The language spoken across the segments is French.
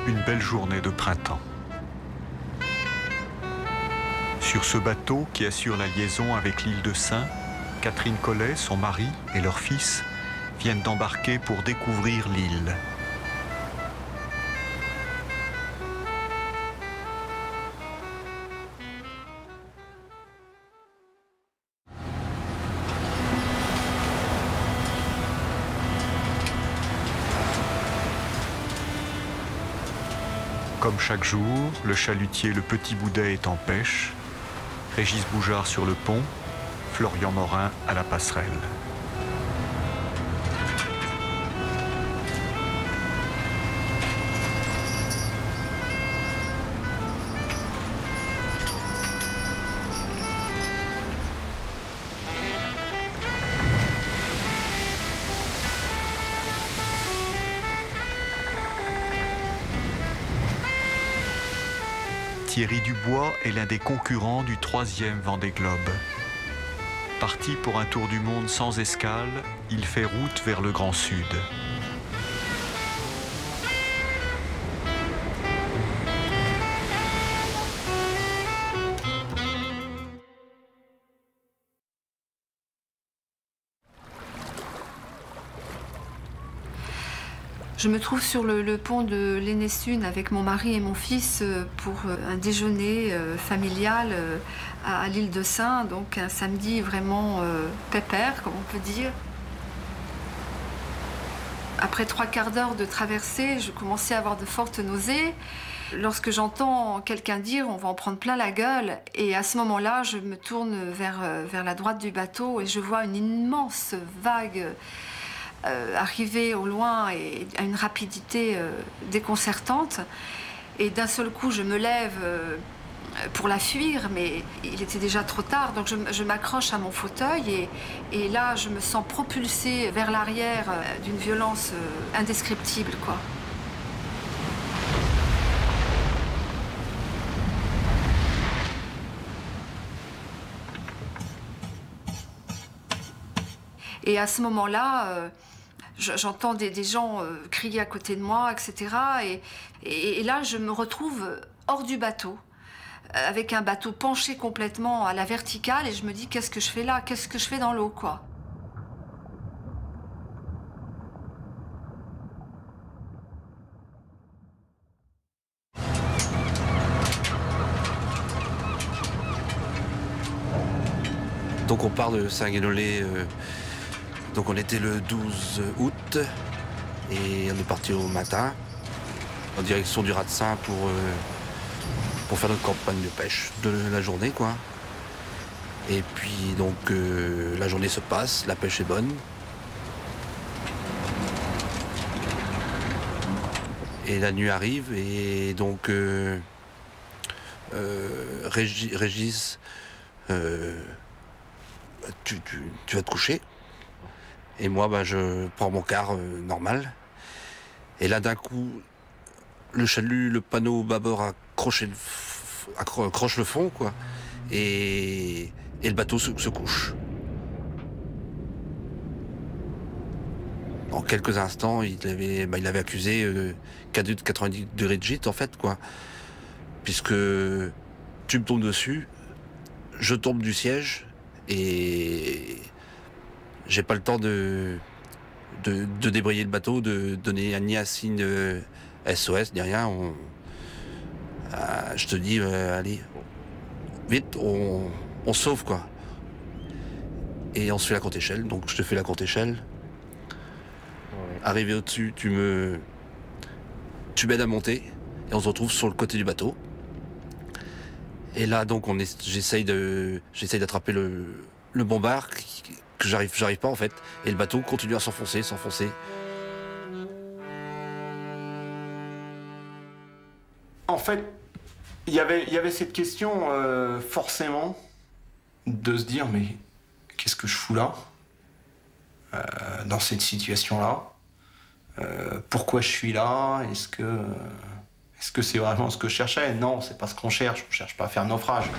Une belle journée de printemps. Sur ce bateau qui assure la liaison avec l'île de Sein, Catherine Collet, son mari et leur fils viennent d'embarquer pour découvrir l'île. Comme chaque jour, le chalutier Le Petit Boudet est en pêche, Régis Boujard sur le pont, Florian Morin à la passerelle. Thierry Dubois est l'un des concurrents du 3e Vendée Globe. Parti pour un tour du monde sans escale, il fait route vers le Grand Sud. Je me trouve sur le pont de l'Ennesune avec mon mari et mon fils pour un déjeuner familial à l'île de Sein, donc un samedi vraiment pépère, comme on peut dire. Après 3/4 d'heure de traversée, je commençais à avoir de fortes nausées. Lorsque j'entends quelqu'un dire « on va en prendre plein la gueule », et à ce moment-là, je me tourne vers la droite du bateau et je vois une immense vague arriver au loin et à une rapidité déconcertante. Et d'un seul coup, je me lève pour la fuir, mais il était déjà trop tard, donc je m'accroche à mon fauteuil et là, je me sens propulsée vers l'arrière d'une violence indescriptible, quoi. Et à ce moment-là, j'entends des gens crier à côté de moi, etc. Et là, je me retrouve hors du bateau, avec un bateau penché complètement à la verticale, et je me dis, qu'est-ce que je fais là? Qu'est-ce que je fais dans l'eau, quoi? Donc on part de Saint-Guénolé, donc on était le 12 août, et on est parti au matin, en direction du Raz de Sein pour faire notre campagne de pêche de la journée, quoi. Et puis donc la journée se passe, la pêche est bonne. Et la nuit arrive et donc Régis, tu vas te coucher. Et moi, je prends mon quart normal. Et là, d'un coup, le chalut, le panneau bâbord accroche le fond, quoi. Et le bateau se couche. En quelques instants, il avait accusé 90 degrés de gîte, en fait, quoi. Puisque tu me tombes dessus, je tombe du siège, et j'ai pas le temps de débrayer le bateau, de donner ni un signe de SOS, ni rien. Je te dis, allez, vite, on sauve, quoi. Et on se fait la courte échelle, donc je te fais la courte échelle. Ouais. Arrivé au-dessus, tu m'aides à monter, et on se retrouve sur le côté du bateau. Et là, donc, j'essaye d'attraper le bombard, que j'arrive pas, en fait. Et le bateau continue à s'enfoncer. En fait, il y avait cette question, forcément, de se dire, mais qu'est-ce que je fous là, dans cette situation-là? Pourquoi je suis là? Est-ce que c'est vraiment ce que je cherchais? Non, c'est pas ce qu'on cherche. On cherche pas à faire naufrage.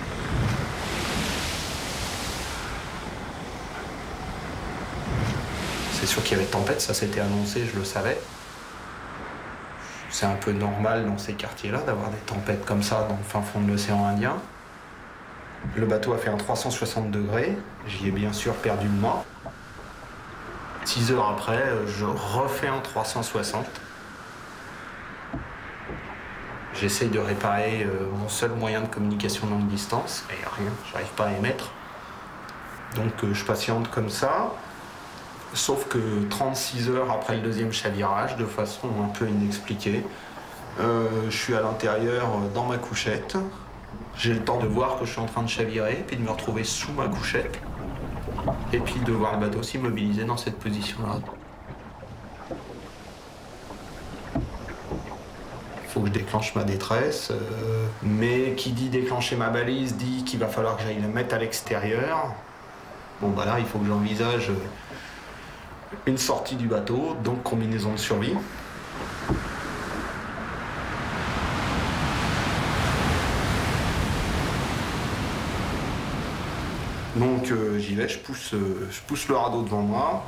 C'est sûr qu'il y avait tempête, ça s'était annoncé, je le savais. C'est un peu normal dans ces quartiers-là d'avoir des tempêtes comme ça dans le fin fond de l'océan Indien. Le bateau a fait un 360 degrés, j'y ai bien sûr perdu le mât. 6 heures après, je refais un 360. J'essaye de réparer mon seul moyen de communication longue distance, et rien, j'arrive pas à émettre. Donc je patiente comme ça, sauf que 36 heures après le deuxième chavirage, de façon un peu inexpliquée, je suis à l'intérieur dans ma couchette. J'ai le temps de voir que je suis en train de chavirer, puis de me retrouver sous ma couchette, et puis de voir le bateau s'immobiliser dans cette position-là. Il faut que je déclenche ma détresse, mais qui dit déclencher ma balise dit qu'il va falloir que j'aille la mettre à l'extérieur. Bon bah là, il faut que j'envisage une sortie du bateau, donc combinaison de survie. Donc j'y vais, je pousse le radeau devant moi,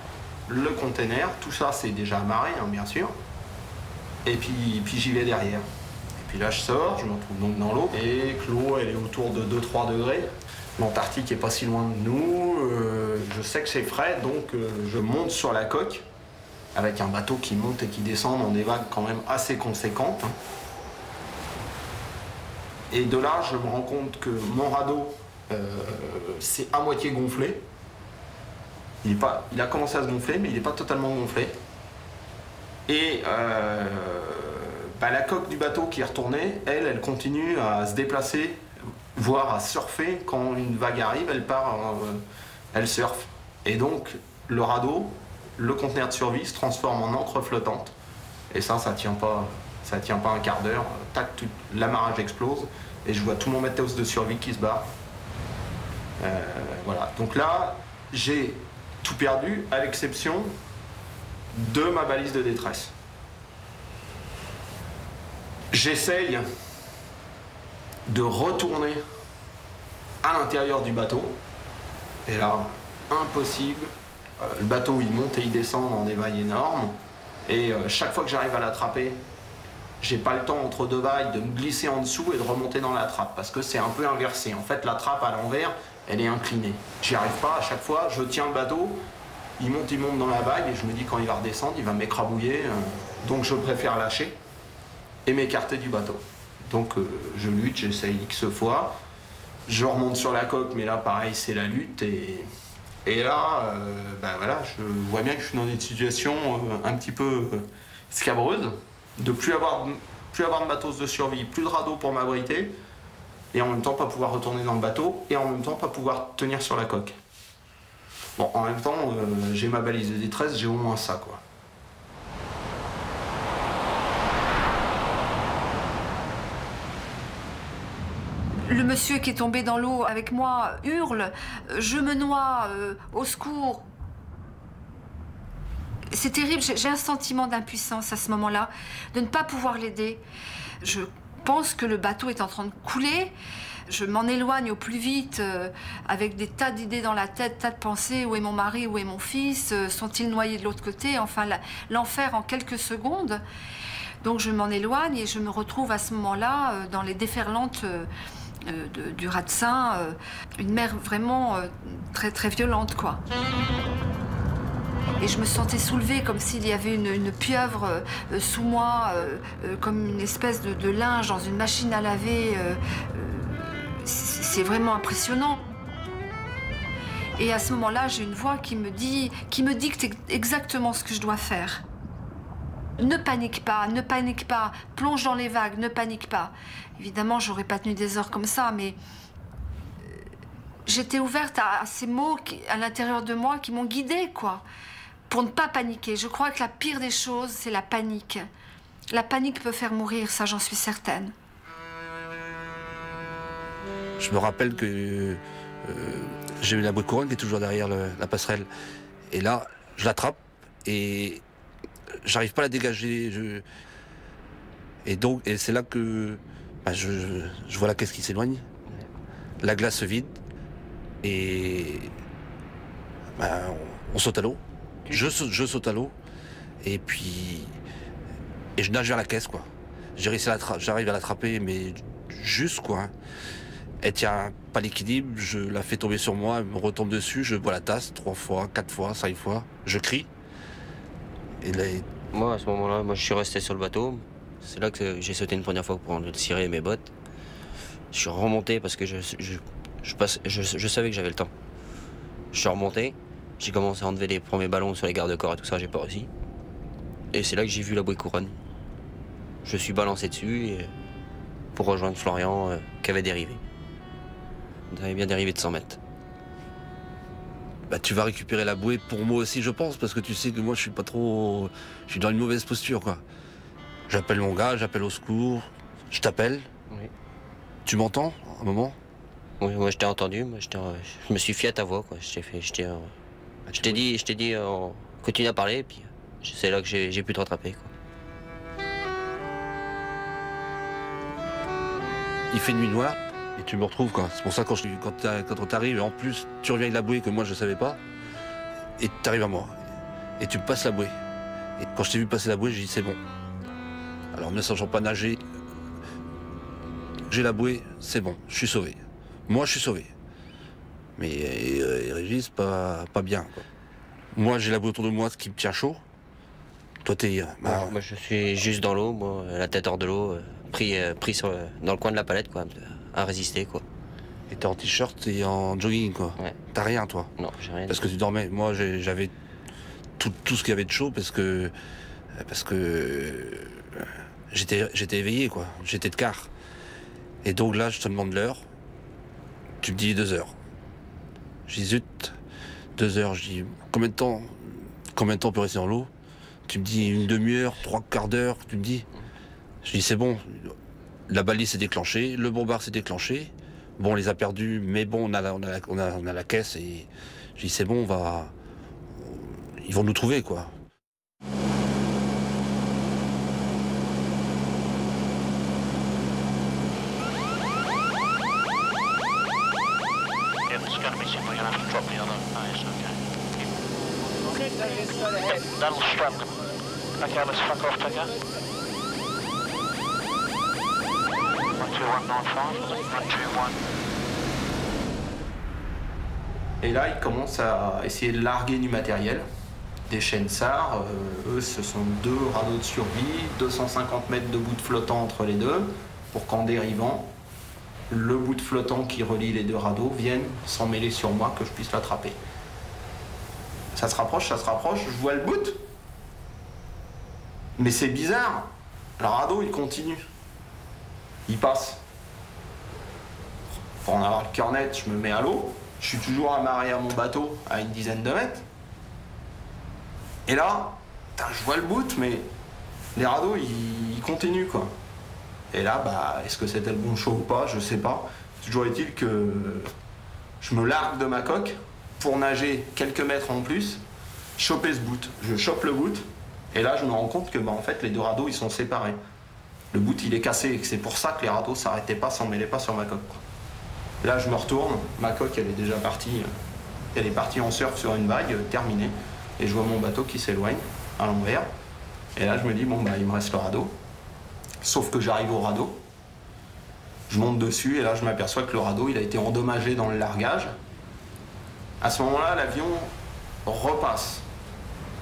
le container, tout ça c'est déjà amarré, hein, bien sûr. Et puis j'y vais derrière. Et puis là je sors, je me retrouve donc dans l'eau, et que l'eau elle est autour de 2-3 degrés. L'Antarctique est pas si loin de nous, je sais que c'est frais, donc je monte sur la coque, avec un bateau qui monte et qui descend dans des vagues quand même assez conséquentes. Et de là, je me rends compte que mon radeau, c'est à moitié gonflé. Il a commencé à se gonfler, mais il n'est pas totalement gonflé. Et la coque du bateau qui est retournée, elle continue à se déplacer, voire à surfer. Quand une vague arrive, elle part, elle surfe. Et donc, le radeau, le conteneur de survie se transforme en encre flottante. Et ça tient pas un quart d'heure. Tac, l'amarrage explose. Et je vois tout mon matos de survie qui se barre. Voilà. Donc là, j'ai tout perdu, à l'exception de ma balise de détresse. J'essaye de retourner à l'intérieur du bateau. Et là, impossible. Le bateau, il monte et il descend dans des vagues énormes. Et chaque fois que j'arrive à l'attraper, j'ai pas le temps entre deux vagues de me glisser en dessous et de remonter dans la trappe. Parce que c'est un peu inversé. En fait, la trappe à l'envers, elle est inclinée. J'y arrive pas. À chaque fois, je tiens le bateau. Il monte dans la vague. Et je me dis, quand il va redescendre, il va m'écrabouiller. Donc je préfère lâcher et m'écarter du bateau. Donc je lutte, j'essaye X fois. Je remonte sur la coque, mais là, pareil, c'est la lutte. Et là, voilà, je vois bien que je suis dans une situation un petit peu scabreuse, de plus avoir de matos de survie, plus de radeau pour m'abriter, et en même temps pas pouvoir retourner dans le bateau, et en même temps pas pouvoir tenir sur la coque. Bon, en même temps, j'ai ma balise de détresse, j'ai au moins ça, quoi. Le monsieur qui est tombé dans l'eau avec moi hurle « Je me noie, au secours !» C'est terrible, j'ai un sentiment d'impuissance à ce moment-là, de ne pas pouvoir l'aider. Je pense que le bateau est en train de couler. Je m'en éloigne au plus vite, avec des tas d'idées dans la tête, tas de pensées. Où est mon mari, où est mon fils? Sont-ils noyés de l'autre côté? Enfin, l'enfer en quelques secondes. Donc je m'en éloigne et je me retrouve à ce moment-là dans les déferlantes du Ratsin, une mer vraiment très, très violente, quoi. Et je me sentais soulevée comme s'il y avait une pieuvre sous moi, comme une espèce de linge dans une machine à laver. C'est vraiment impressionnant. Et à ce moment-là, j'ai une voix qui me dicte exactement ce que je dois faire. Ne panique pas, plonge dans les vagues, ne panique pas. Évidemment, j'aurais pas tenu des heures comme ça, mais j'étais ouverte à ces mots à l'intérieur de moi qui m'ont guidée, quoi, pour ne pas paniquer. Je crois que la pire des choses, c'est la panique. La panique peut faire mourir, ça j'en suis certaine. Je me rappelle que j'ai eu la bouée de couronne qui est toujours derrière la passerelle. Et là, je l'attrape et j'arrive pas à la dégager. Et c'est là que je vois la caisse qui s'éloigne. La glace se vide. Et on saute à l'eau. Je saute à l'eau. Et je nage vers la caisse, quoi. j'arrive à l'attraper, mais juste quoi. Hein. Elle tient pas l'équilibre, je la fais tomber sur moi, elle me retombe dessus, je bois la tasse 3 fois, 4 fois, 5 fois, je crie. Et là, Moi, à ce moment-là, je suis resté sur le bateau. C'est là que j'ai sauté une première fois pour cirer mes bottes. Je suis remonté parce que je savais que j'avais le temps. Je suis remonté, j'ai commencé à enlever les premiers ballons sur les garde-corps et tout ça, j'ai pas réussi. Et c'est là que j'ai vu la bouée couronne. Je suis balancé dessus pour rejoindre Florian qui avait dérivé. Il avait bien dérivé de 100 mètres. bah, tu vas récupérer la bouée pour moi aussi, je pense, parce que tu sais que moi, je suis pas trop... Je suis dans une mauvaise posture, quoi. J'appelle mon gars, j'appelle au secours, je t'appelle. Oui. Tu m'entends, un moment? Oui, moi je t'ai entendu, je me suis fié à ta voix, quoi. Je t'ai dit, continue à parler, et puis c'est là que j'ai pu te rattraper, quoi. Il fait nuit noire et tu me retrouves, quoi. C'est pour ça quand on t'arrive, et en plus tu reviens avec la bouée que moi je savais pas, et t'arrives à moi. Et tu me passes la bouée. Et quand je t'ai vu passer la bouée, j'ai dit c'est bon. Alors ne sachant pas nager, j'ai la bouée, c'est bon, je suis sauvé. Moi je suis sauvé. Mais Régis, pas bien, quoi. Moi j'ai la bouée autour de moi, ce qui me tient chaud. Toi t'es... Moi je suis juste dans l'eau, moi, la tête hors de l'eau, pris dans le coin de la palette, quoi, à résister, quoi. Et t'es en t-shirt et en jogging, quoi. Ouais. T'as rien, toi? Non, j'ai rien. Parce que tu dormais. Moi, j'avais tout ce qu'il y avait de chaud parce que j'étais éveillé, quoi. J'étais de quart. Et donc là, je te demande l'heure. Tu me dis 2 heures. Je dis zut, 2 heures. Je dis combien de temps on peut rester dans l'eau? Tu me dis une demi-heure, 3/4 d'heure. Tu me dis. Je dis c'est bon. La balise s'est déclenchée, le bombard s'est déclenché. Bon, on les a perdus, mais bon, on a la caisse et je dis c'est bon, ils vont nous trouver, quoi. That'll strap them. Okay, let's fuck off, Tiger. 12195, 121. Et là, ils commencent à essayer de larguer du matériel, des chaînes SAR. Eux, ce sont 2 radeaux de survie, 250 mètres de bout de flottant entre les deux, pour qu'en dérivant, le bout de flottant qui relie les 2 radeaux vienne s'en mêler sur moi, que je puisse l'attraper. Ça se rapproche, je vois le bout. Mais c'est bizarre, le radeau, il continue. Il passe. Pour en avoir le cœur net, je me mets à l'eau. Je suis toujours amarré à mon bateau à une dizaine de mètres. Et là, je vois le bout, mais les radeaux, ils continuent, quoi. Et là, bah, est-ce que c'était le bon show ou pas? Je sais pas. Toujours est-il que je me largue de ma coque pour nager quelques mètres en plus, choper ce bout. Je chope le bout, et là, je me rends compte que, bah, en fait, les 2 radeaux, ils sont séparés. Le bout, il est cassé, et c'est pour ça que les radeaux s'arrêtaient pas, s'en mêlaient pas sur ma coque, quoi. Là, je me retourne, ma coque, elle est déjà partie. Elle est partie en surf sur une vague, terminée. Et je vois mon bateau qui s'éloigne à l'envers. Et là, je me dis, bon, bah, il me reste le radeau. Sauf que j'arrive au radeau. Je monte dessus, et là, je m'aperçois que le radeau, il a été endommagé dans le largage. À ce moment-là, l'avion repasse.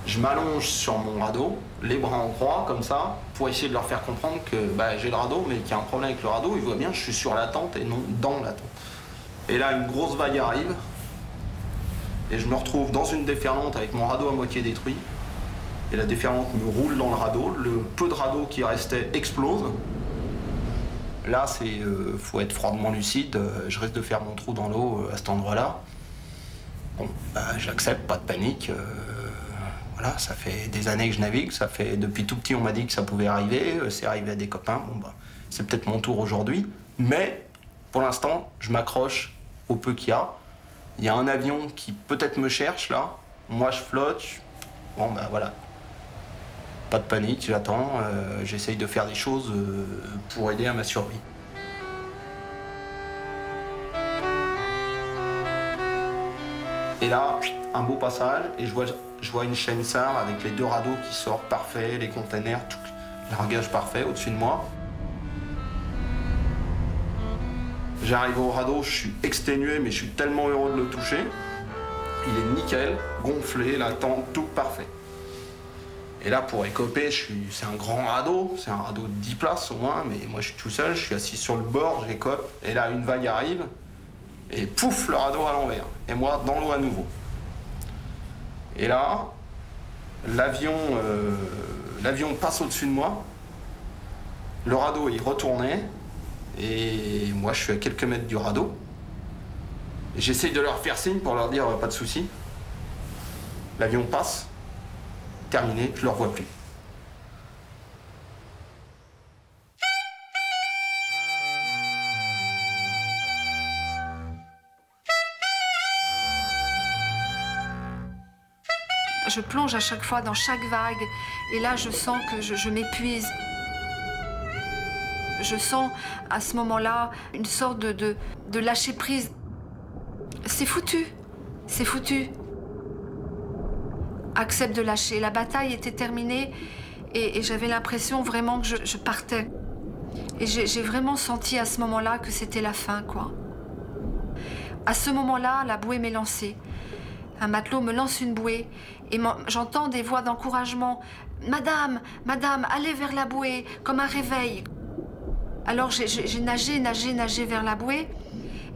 Je m'allonge sur mon radeau, les bras en croix, comme ça, pour essayer de leur faire comprendre que bah, j'ai le radeau, mais qu'il y a un problème avec le radeau. Ils voient bien que je suis sur la tente et non dans la tente. Et là, une grosse vague arrive, et je me retrouve dans une déferlante avec mon radeau à moitié détruit. Et la déferlante me roule dans le radeau, le peu de radeau qui restait explose. Là, faut être froidement lucide, je risque de faire mon trou dans l'eau à cet endroit-là. Bon, bah, j'accepte, pas de panique. Voilà, ça fait des années que je navigue, ça fait depuis tout petit on m'a dit que ça pouvait arriver, c'est arrivé à des copains, bon bah c'est peut-être mon tour aujourd'hui, mais pour l'instant je m'accroche au peu qu'il y a. Il y a un avion qui peut-être me cherche là, moi je flotte, bon bah voilà. Pas de panique, j'attends, j'essaye de faire des choses pour aider à ma survie. Et là, un beau passage, et je vois une chaîne SAR avec les 2 radeaux qui sortent parfaits, les containers, tout le largage parfait au-dessus de moi. J'arrive au radeau, je suis exténué, mais je suis tellement heureux de le toucher. Il est nickel, gonflé, la tente, tout parfait. Et là, pour écoper, c'est un grand radeau, c'est un radeau de 10 places au moins, mais moi je suis tout seul, je suis assis sur le bord, j'écope, et là une vague arrive, et pouf, le radeau à l'envers. Et moi, dans l'eau à nouveau. Et là, l'avion passe au-dessus de moi, le radeau il retournait, et moi je suis à quelques mètres du radeau. J'essaye de leur faire signe pour leur dire pas de souci. L'avion passe, terminé, je ne le revois plus. Je plonge à chaque fois dans chaque vague et là je sens que je m'épuise. Je sens à ce moment-là une sorte de lâcher prise. C'est foutu, c'est foutu. Accepte de lâcher. La bataille était terminée et j'avais l'impression vraiment que je partais. Et j'ai vraiment senti à ce moment-là que c'était la fin, quoi. À ce moment-là, la bouée m'est lancée. Un matelot me lance une bouée et j'entends des voix d'encouragement. « Madame, madame, allez vers la bouée, comme un réveil. » Alors j'ai nagé vers la bouée.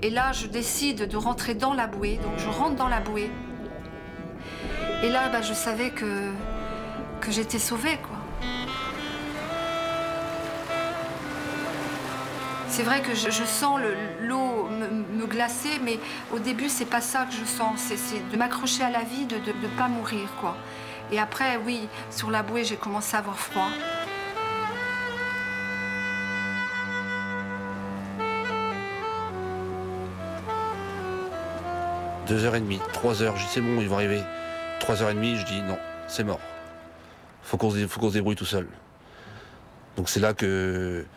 Et là, je décide de rentrer dans la bouée. Donc je rentre dans la bouée. Et là, je savais que j'étais sauvée, quoi. C'est vrai que je sens l'eau me glacer, mais au début, c'est pas ça que je sens. C'est de m'accrocher à la vie, de ne pas mourir, quoi. Et après, oui, sur la bouée, j'ai commencé à avoir froid. « 2h30, 3h, je dis c'est bon, ils vont arriver. 3h30, je dis non, c'est mort. Faut qu'on se débrouille tout seul. » Donc c'est là que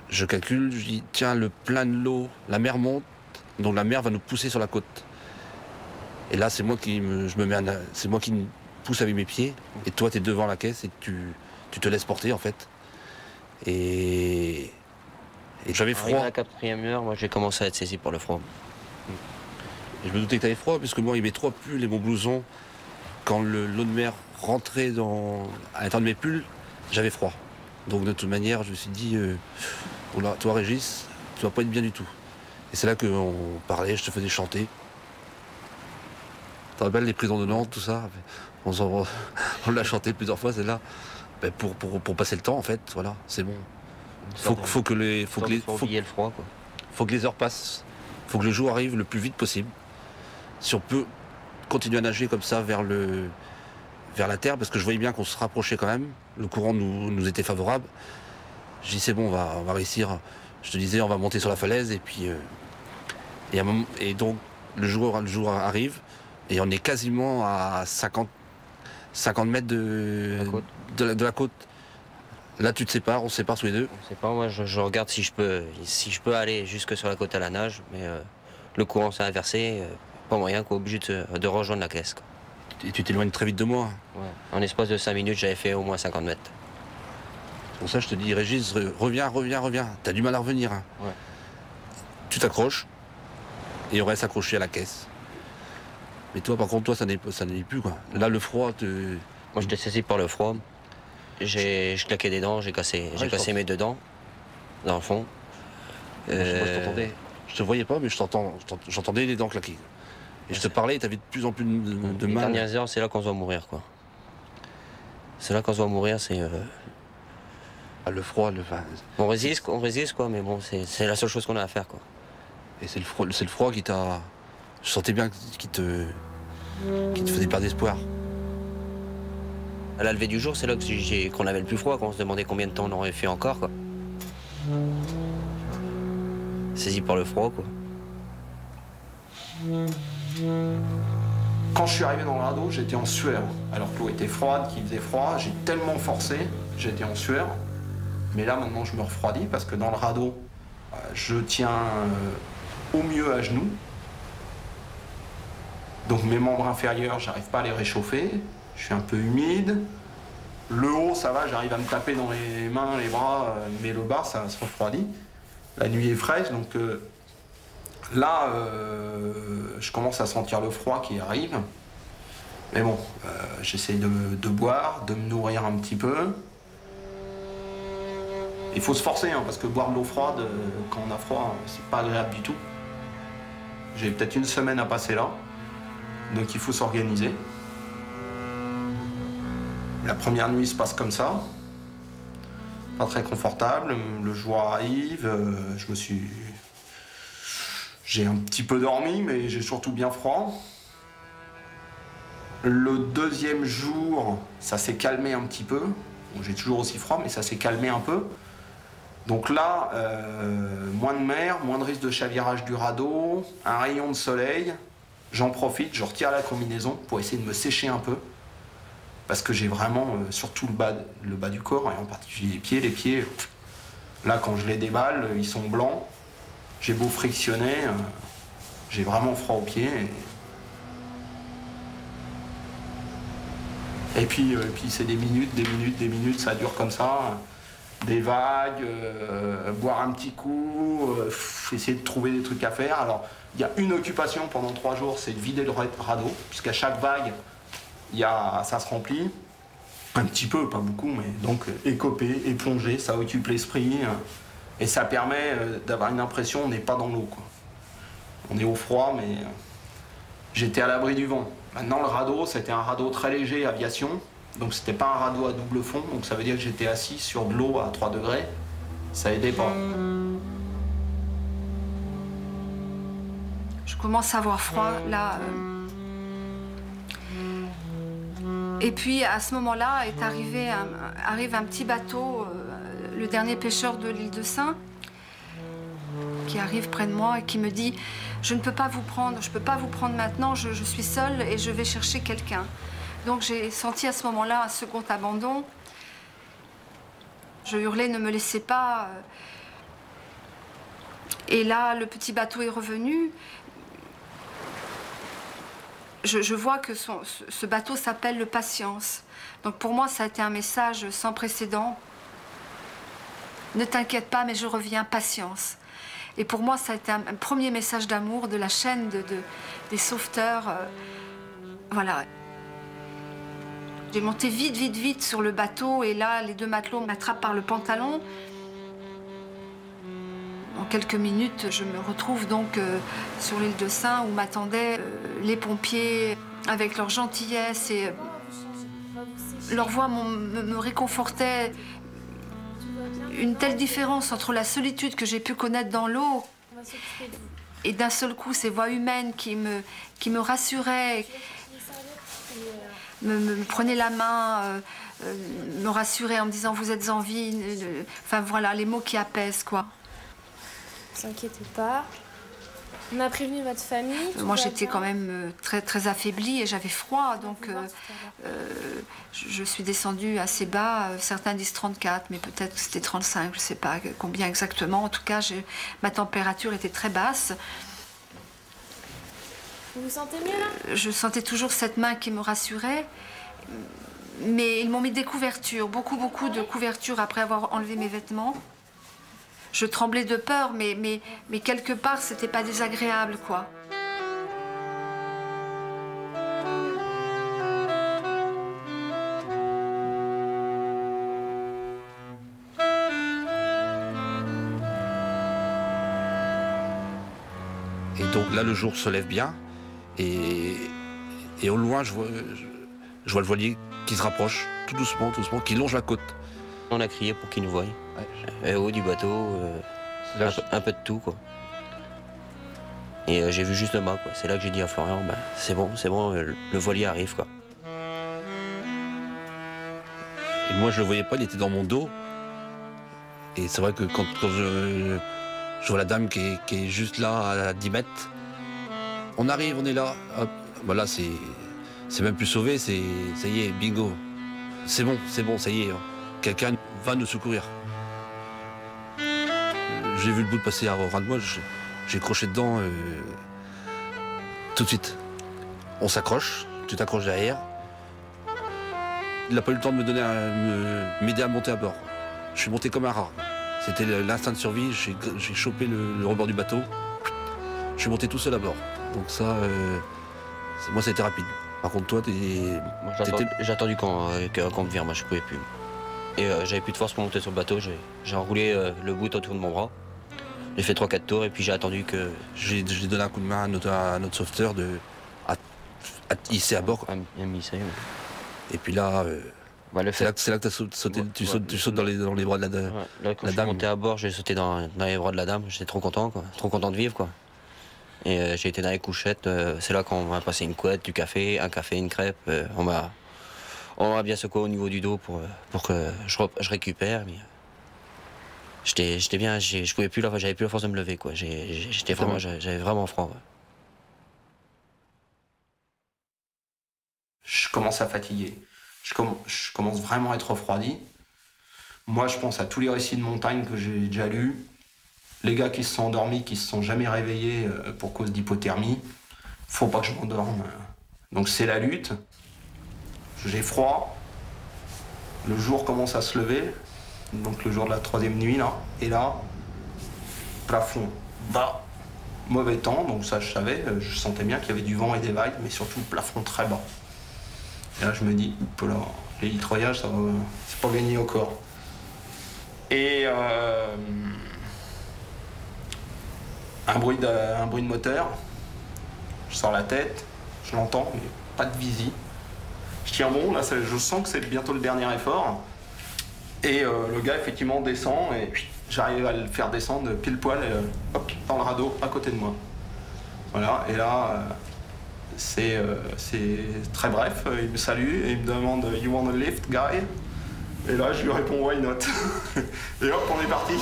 je calcule, je dis tiens, le plein de l'eau, la mer monte, donc la mer va nous pousser sur la côte. Et là, c'est moi qui me pousse avec mes pieds, et toi, tu es devant la caisse et tu te laisses porter en fait. Et j'avais froid. À la 4e heure, moi j'ai commencé à être saisi par le froid. Et je me doutais que t'avais froid, parce que moi, il met 3 pulls et mon blouson. Quand l'eau de mer rentrait à l'intérieur de mes pulls, j'avais froid. Donc de toute manière, je me suis dit, oula, toi Régis, tu vas pas être bien du tout. Et c'est là qu'on parlait, je te faisais chanter. Tu te rappelles les prisons de Nantes, tout ça? On l'a chanté plusieurs fois, celle-là. Pour passer le temps, en fait, voilà, c'est bon. Faut que les heures passent. Faut que le jour arrive le plus vite possible. Si on peut continuer à nager comme ça vers la terre, parce que je voyais bien qu'on se rapprochait quand même, le courant nous était favorable. Je dis c'est bon, on va réussir. Je te disais, on va monter sur la falaise et puis et donc le jour arrive et on est quasiment à 50 mètres de la côte. Là, tu te sépares, on se sépare tous les deux. On se sépare, moi je regarde si je peux aller jusque sur la côte à la nage, mais le courant s'est inversé, pas moyen, quoi, obligé de rejoindre la caisse, quoi. Et tu t'éloignes très vite de moi. Ouais. En espace de 5 minutes, j'avais fait au moins 50 mètres. C'est pour ça que je te dis, Régis, reviens. T'as du mal à revenir. Hein. Ouais. Tu t'accroches et on reste accroché à la caisse. Mais toi, par contre, ça n'est plus, quoi. Là, le froid te... Moi, j'étais saisi par le froid. Je claquais des dents, j'ai cassé mes 2 dents, dans le fond. Je t'entendais. Je te voyais pas, mais j'entendais les dents claquer. Et je te parlais, tu avais de plus en plus de mal. Les dernières heures, c'est là qu'on se voit mourir, quoi. C'est là qu'on se voit mourir, c'est... le froid, On résiste, quoi, mais bon, c'est la seule chose qu'on a à faire, quoi. Et c'est le froid qui t'a... Je sentais bien qui te faisait perdre espoir. À la levée du jour, c'est là qu'on avait le plus froid, qu'on se demandait combien de temps on aurait fait encore, quoi. Saisi par le froid, quoi. Quand je suis arrivé dans le radeau, j'étais en sueur. Alors que l'eau était froide, qu'il faisait froid, j'ai tellement forcé, j'étais en sueur. Mais là, maintenant, je me refroidis parce que dans le radeau, je tiens au mieux à genoux. Donc mes membres inférieurs, j'arrive pas à les réchauffer. Je suis un peu humide. Le haut, ça va, j'arrive à me taper dans les mains, les bras, mais le bas, ça se refroidit. La nuit est fraîche, donc là, je commence à sentir le froid qui arrive. Mais bon, j'essaye de boire, de me nourrir un petit peu. Il faut se forcer, hein, parce que boire de l'eau froide, quand on a froid, c'est pas agréable du tout. J'ai peut-être une semaine à passer là, donc il faut s'organiser. La première nuit se passe comme ça. Pas très confortable, le jour arrive, j'ai un petit peu dormi, mais j'ai surtout bien froid. Le deuxième jour, ça s'est calmé un petit peu. Bon, j'ai toujours aussi froid, mais ça s'est calmé un peu. Donc là, moins de mer, moins de risque de chavirage du radeau, un rayon de soleil. J'en profite, je retire la combinaison pour essayer de me sécher un peu. Parce que j'ai vraiment, surtout le bas du corps, et en particulier les pieds, là quand je les déballe, ils sont blancs. J'ai beau frictionner, j'ai vraiment froid aux pieds. Et puis c'est des minutes, ça dure comme ça. Des vagues, boire un petit coup, essayer de trouver des trucs à faire. Alors, il y a une occupation pendant 3 jours, c'est de vider le radeau, puisqu'à chaque vague, ça se remplit. Un petit peu, pas beaucoup, mais donc écoper, éponger, ça occupe l'esprit. Et ça permet d'avoir une impression, on n'est pas dans l'eau, quoi. On est au froid, mais j'étais à l'abri du vent. Maintenant, le radeau, c'était un radeau très léger, aviation. Donc c'était pas un radeau à double fond, donc ça veut dire que j'étais assis sur de l'eau à 3 degrés. Ça aidait pas. Je commence à avoir froid, là. Et puis, à ce moment-là, arrive un petit bateau, le dernier pêcheur de l'île de Sein, qui arrive près de moi et qui me dit « Je ne peux pas vous prendre, je peux pas vous prendre maintenant, je suis seule et je vais chercher quelqu'un. » Donc j'ai senti à ce moment-là un second abandon. Je hurlais « Ne me laissez pas !» Et là, le petit bateau est revenu. Je vois que ce bateau s'appelle le Patience. Donc pour moi, ça a été un message sans précédent. Ne t'inquiète pas, mais je reviens, patience. Et pour moi, ça a été un premier message d'amour de la chaîne des sauveteurs. Voilà. J'ai monté vite sur le bateau et là, les 2 matelots m'attrapent par le pantalon. En quelques minutes, je me retrouve donc sur l'île de Sein où m'attendaient les pompiers avec leur gentillesse et leur voix me réconfortait. Une telle différence entre la solitude que j'ai pu connaître dans l'eau et d'un seul coup ces voix humaines qui me rassuraient, me prenaient la main, me rassuraient en me disant vous êtes en vie. Enfin voilà, les mots qui apaisent quoi. Ne vous inquiétez pas. On a prévenu votre famille. Moi, j'étais quand même très affaiblie et j'avais froid, donc je suis descendue assez bas. Certains disent 34, mais peut-être que c'était 35, je ne sais pas combien exactement. En tout cas, ma température était très basse. Vous vous sentez mieux là? Je sentais toujours cette main qui me rassurait, mais ils m'ont mis des couvertures, beaucoup de couvertures après avoir enlevé mes vêtements. Je tremblais de peur, mais quelque part, c'était pas désagréable, quoi. Et donc là, le jour se lève bien, et au loin, je vois le voilier qui se rapproche, tout doucement, qui longe la côte. On a crié pour qu'ils nous voient. Ouais. Haut du bateau, un peu de tout, quoi. Et j'ai vu juste le mât, quoi. C'est là que j'ai dit à Florian, bah, c'est bon, le voilier arrive, quoi. Et moi, je le voyais pas, il était dans mon dos. Et c'est vrai que quand je vois la dame qui est juste là, à 10 mètres, on arrive, on est là, hop. Bah là, c'est même plus sauvé, ça y est, bingo. C'est bon, ça y est. Quelqu'un va nous secourir. J'ai vu le bout de passer à ras de moi, j'ai croché dedans tout de suite. On s'accroche, tu t'accroches derrière. Il n'a pas eu le temps de m'aider à monter à bord. Je suis monté comme un rat. C'était l'instinct de survie. J'ai chopé le rebord du bateau. Je suis monté tout seul à bord. Donc ça, moi, ça a été rapide. Par contre, toi, Moi, j'ai attendu qu'on me vire, moi je pouvais plus. Et j'avais plus de force pour monter sur le bateau, j'ai enroulé le bout autour de mon bras. J'ai fait 3-4 tours et puis j'ai attendu que... J'ai donné un coup de main à notre sauveteur à hisser à bord. Quoi. À m'hisser, ouais. Et puis là, c'est là que tu sautes dans les bras de la dame. Ouais, là, quand je suis monté à bord, j'ai sauté dans les bras de la dame, j'étais trop content, quoi. Trop content de vivre, quoi. Et j'ai été dans les couchettes, c'est là qu'on m'a passé une couette, du café, une crêpe. On m'a bien secoué au niveau du dos pour que je récupère. Mais j'étais bien, je pouvais plus, j'avais plus la force de me lever, quoi. J'avais vraiment froid. Ouais. Je commence à fatiguer. Je commence vraiment à être refroidi. Moi, je pense à tous les récits de montagne que j'ai déjà lus. Les gars qui se sont endormis, qui se sont jamais réveillés pour cause d'hypothermie. Faut pas que je m'endorme. Donc c'est la lutte. J'ai froid. Le jour commence à se lever. Donc le jour de la 3e nuit, là. Et là, plafond bas. Mauvais temps, donc ça je savais. Je sentais bien qu'il y avait du vent et des vagues, mais surtout plafond très bas. Et là je me dis, là, les litroyages, c'est pas gagné au corps. Et un bruit de moteur. Je sors la tête, je l'entends, mais pas de visie. Je tiens bon, là je sens que c'est bientôt le dernier effort. Et le gars effectivement descend et j'arrive à le faire descendre pile poil hop, dans le radeau à côté de moi. Voilà, et là c'est très bref, il me salue et il me demande « You want a lift, guy ?» Et là je lui réponds « Why not ?» Et hop, on est parti.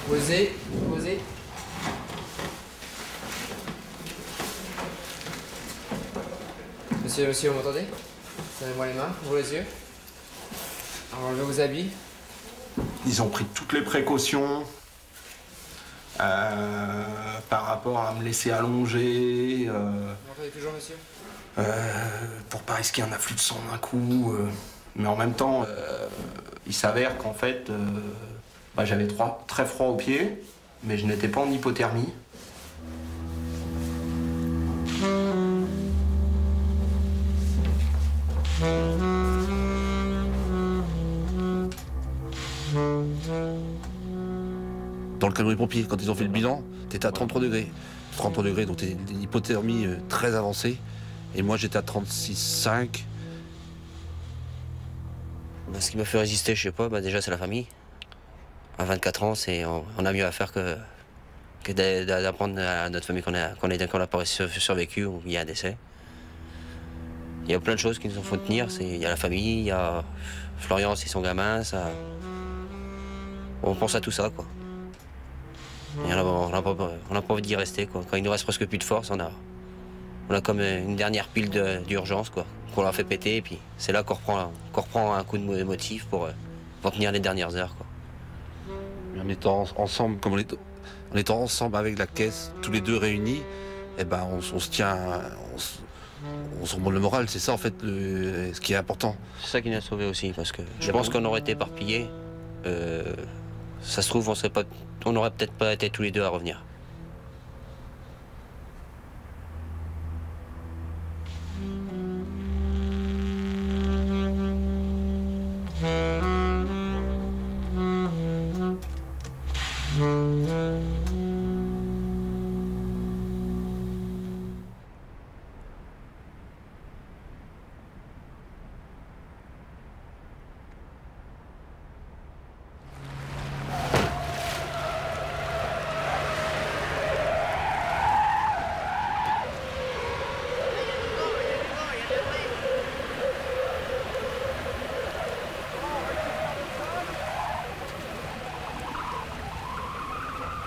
Posez. Monsieur, vous m'entendez? Serrez-moi les mains, ouvrez les yeux. Enlevez vos habits. Ils ont pris toutes les précautions par rapport à me laisser allonger. Vous m'entendez toujours, monsieur? Pour pas risquer un afflux de sang d'un coup. Mais en même temps, il s'avère qu'en fait, j'avais très froid aux pieds, mais je n'étais pas en hypothermie. Dans le camion pompier, quand ils ont fait le bilan, t'étais à 33 degrés. 33 degrés, donc t'es une hypothermie très avancée. Et moi, j'étais à 36,5. Ce qui m'a fait résister, je sais pas, déjà c'est la famille. À 24 ans, on a mieux à faire que d'apprendre à notre famille qu'on n'a pas survécu ou il y a un décès. Il y a plein de choses qui nous en font tenir. Il y a la famille, il y a Florian et son gamin. On pense à tout ça, quoi. Et on n'a pas envie d'y rester, quoi. Quand il nous reste presque plus de force, on a comme une dernière pile d'urgence, quoi, qu'on leur fait péter. Et puis c'est là qu'on reprend un coup de motif pour tenir les dernières heures, quoi. En étant ensemble, comme en étant ensemble avec la caisse, tous les deux réunis, on se tient, on se remonte le moral. C'est ça en fait ce qui est important. C'est ça qui nous a sauvés aussi, parce que je pense qu'on aurait été éparpillés. Ça se trouve, on n'aurait peut-être pas été tous les deux à revenir.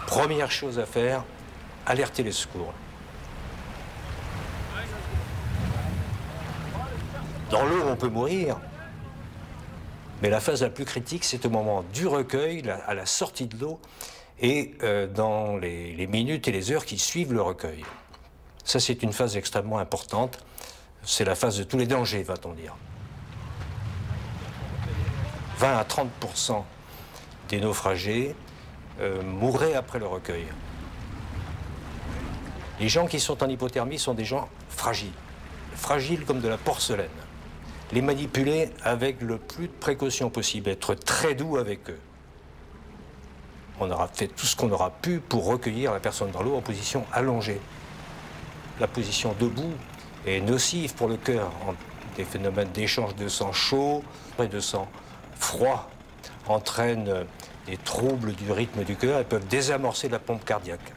Première chose à faire, alerter les secours. Dans l'eau, on peut mourir, mais la phase la plus critique, c'est au moment du recueil, à la sortie de l'eau, et dans les minutes et les heures qui suivent le recueil. Ça, c'est une phase extrêmement importante. C'est la phase de tous les dangers, va-t-on dire. 20 à 30% des naufragés mourraient après le recueil. Les gens qui sont en hypothermie sont des gens fragiles. Fragiles comme de la porcelaine. Les manipuler avec le plus de précaution possible, être très doux avec eux. On aura fait tout ce qu'on aura pu pour recueillir la personne dans l'eau en position allongée. La position debout est nocive pour le cœur. Des phénomènes d'échange de sang chaud et de sang froid entraînent des troubles du rythme du cœur et peuvent désamorcer la pompe cardiaque.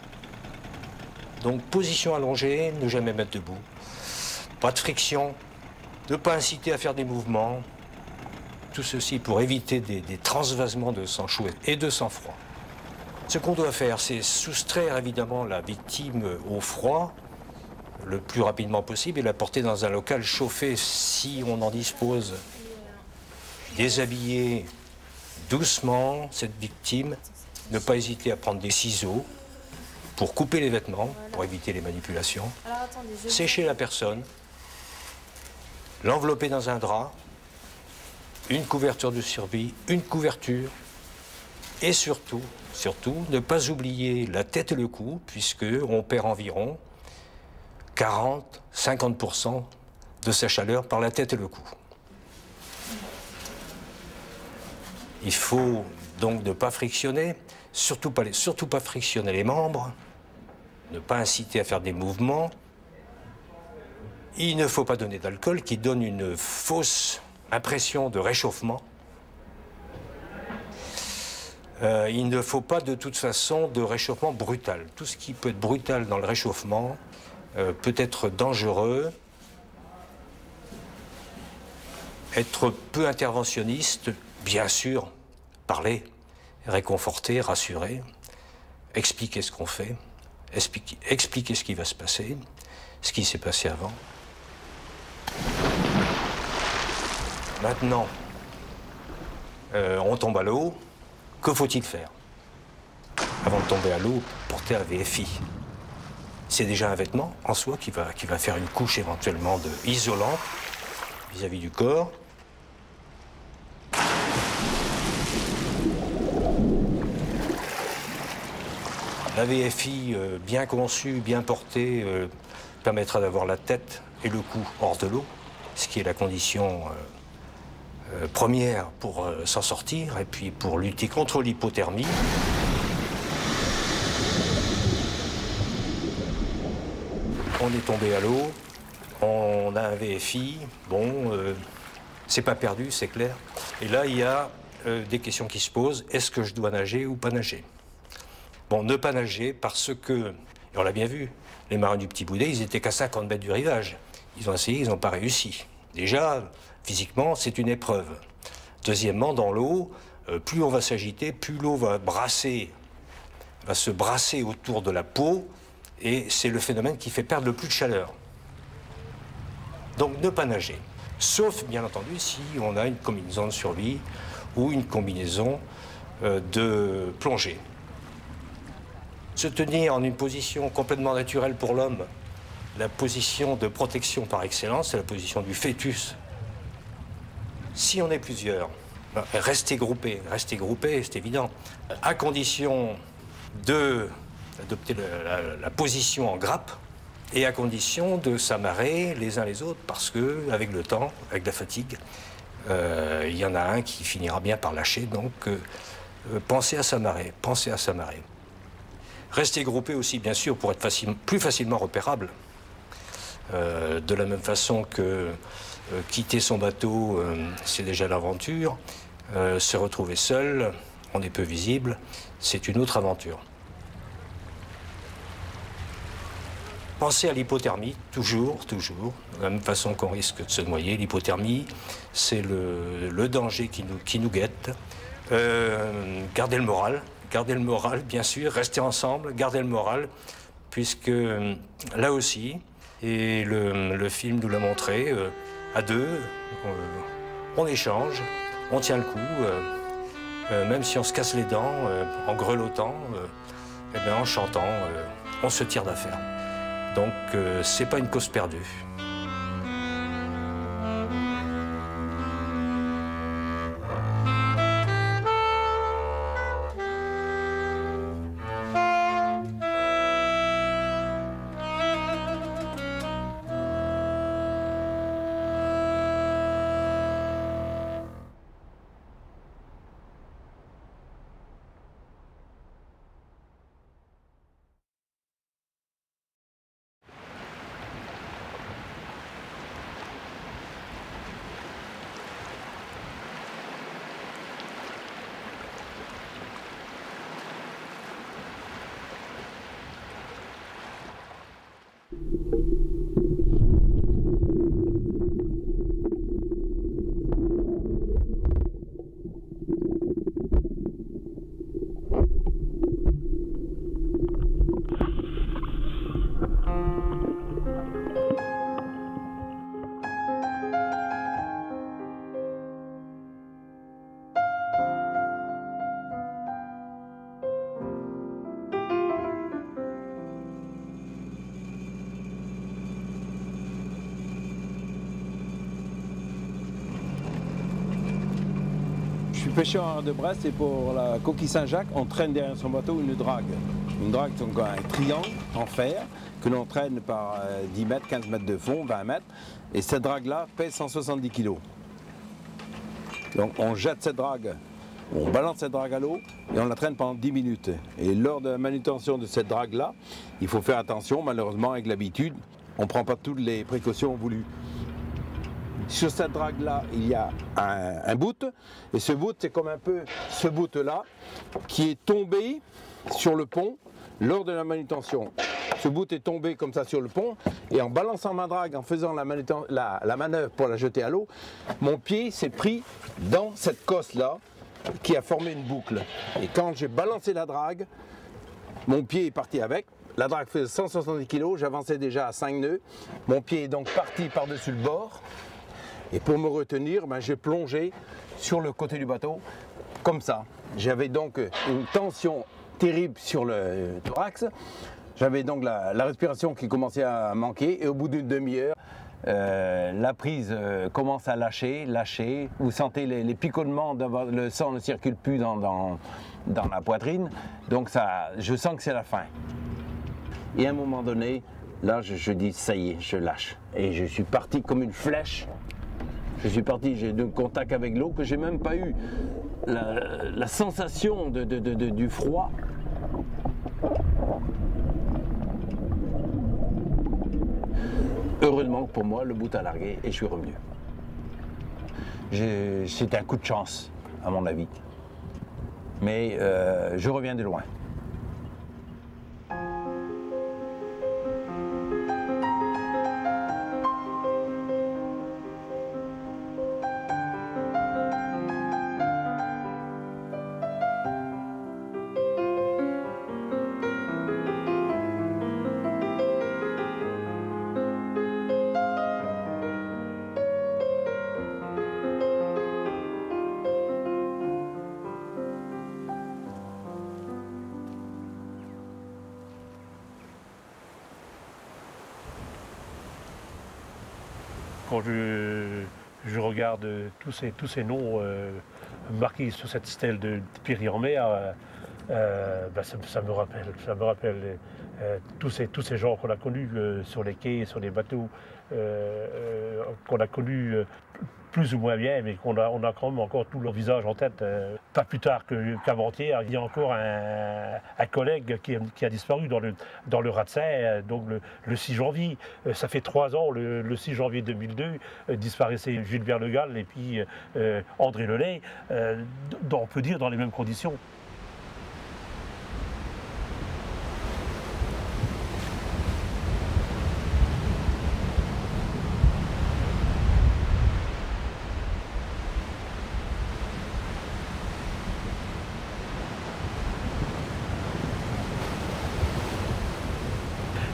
Donc position allongée, ne jamais mettre debout. Pas de friction. Ne pas inciter à faire des mouvements, tout ceci pour éviter des transvasements de sang chaud et de sang froid. Ce qu'on doit faire, c'est soustraire évidemment la victime au froid le plus rapidement possible et la porter dans un local chauffé si on en dispose. Déshabiller doucement cette victime, ne pas hésiter à prendre des ciseaux pour couper les vêtements, pour éviter les manipulations, sécher la personne, l'envelopper dans un drap, une couverture de survie, une couverture, et surtout, ne pas oublier la tête et le cou, puisqu'on perd environ 40-50% de sa chaleur par la tête et le cou. Il faut donc ne pas frictionner, surtout pas frictionner les membres, ne pas inciter à faire des mouvements. Il ne faut pas donner d'alcool qui donne une fausse impression de réchauffement. Il ne faut pas de toute façon de réchauffement brutal. Tout ce qui peut être brutal dans le réchauffement peut être dangereux. Être peu interventionniste, bien sûr, parler, réconforter, rassurer, expliquer ce qu'on fait, expliquer ce qui va se passer, ce qui s'est passé avant. Maintenant, on tombe à l'eau. Que faut-il faire? Avant de tomber à l'eau, porter un VFI. C'est déjà un vêtement en soi qui va faire une couche éventuellement isolante vis-à-vis du corps. La VFI bien conçue, bien portée, permettra d'avoir la tête et le cou hors de l'eau, ce qui est la condition première pour s'en sortir et puis pour lutter contre l'hypothermie. On est tombé à l'eau, on a un VFI, bon, c'est pas perdu, c'est clair. Et là, il y a des questions qui se posent. Est-ce que je dois nager ou pas nager? Bon, ne pas nager parce que, et on l'a bien vu, les marins du Petit Boudet, ils étaient qu'à 50 mètres du rivage. Ils ont essayé, ils n'ont pas réussi. Déjà, physiquement, c'est une épreuve. Deuxièmement, dans l'eau, plus on va s'agiter, plus l'eau va se brasser autour de la peau, et c'est le phénomène qui fait perdre le plus de chaleur. Donc ne pas nager. Sauf, bien entendu, si on a une combinaison de survie ou une combinaison de plongée. Se tenir en une position complètement naturelle pour l'homme, la position de protection par excellence, c'est la position du fœtus. Si on est plusieurs, restez groupés, c'est évident, à condition d'adopter la position en grappe et à condition de s'amarrer les uns les autres parce que, avec le temps, avec la fatigue, il y en a un qui finira bien par lâcher, donc pensez à s'amarrer, Restez groupés aussi, bien sûr, pour être plus facilement repérable. De la même façon que quitter son bateau, c'est déjà l'aventure. Se retrouver seul, on est peu visible, c'est une autre aventure. Pensez à l'hypothermie, toujours, de la même façon qu'on risque de se noyer. L'hypothermie, c'est le danger qui nous guette. Gardez le moral, garder le moral, bien sûr, rester ensemble, garder le moral, puisque là aussi, et le film nous l'a montré, à deux, on échange, on tient le coup, même si on se casse les dents, en grelottant, eh bien, en chantant, on se tire d'affaire. Donc, c'est pas une cause perdue. Je suis pêcheur de Brest et pour la coquille Saint-Jacques, on traîne derrière son bateau une drague. Une drague, c'est un triangle en fer que l'on traîne par 10 mètres, 15 mètres de fond, 20 mètres. Et cette drague-là pèse 170 kg. Donc on jette cette drague, on balance cette drague à l'eau et on la traîne pendant 10 minutes. Et lors de la manutention de cette drague-là, il faut faire attention, malheureusement avec l'habitude, on ne prend pas toutes les précautions voulues. Sur cette drague-là, il y a un bout, et ce bout, c'est comme un peu ce bout-là, qui est tombé sur le pont lors de la manutention. Ce bout est tombé comme ça sur le pont, et en balançant ma drague, en faisant la manœuvre pour la jeter à l'eau, mon pied s'est pris dans cette cosse-là, qui a formé une boucle. Et quand j'ai balancé la drague, mon pied est parti avec. La drague faisait 170 kg, j'avançais déjà à 5 nœuds. Mon pied est donc parti par-dessus le bord. Et pour me retenir, j'ai plongé sur le côté du bateau, comme ça. J'avais donc une tension terrible sur le thorax. J'avais donc la respiration qui commençait à manquer. Et au bout d'une demi-heure, la prise commence à lâcher. Vous sentez les picotements, le sang ne circule plus dans la poitrine. Donc je sens que c'est la fin. Et à un moment donné, là, je dis, ça y est, je lâche. Et je suis parti comme une flèche. Je suis parti, j'ai eu contact avec l'eau que j'ai même pas eu la sensation du froid. Heureusement pour moi, le bout a largué et je suis revenu. C'était un coup de chance, à mon avis. Mais je reviens de loin. Quand je regarde tous ces noms marqués sur cette stèle de Péry en mer, ça me rappelle tous ces gens qu'on a connus sur les quais, sur les bateaux, qu'on a connus plus ou moins bien, mais on a quand même encore tout leur visage en tête. Pas plus tard qu'avant-hier, il y a encore un collègue qui a disparu dans le Ratsin, donc le 6 janvier. Ça fait 3 ans, le 6 janvier 2002, disparaissait Gilbert Le Gall et puis André Lelay, on peut dire dans les mêmes conditions.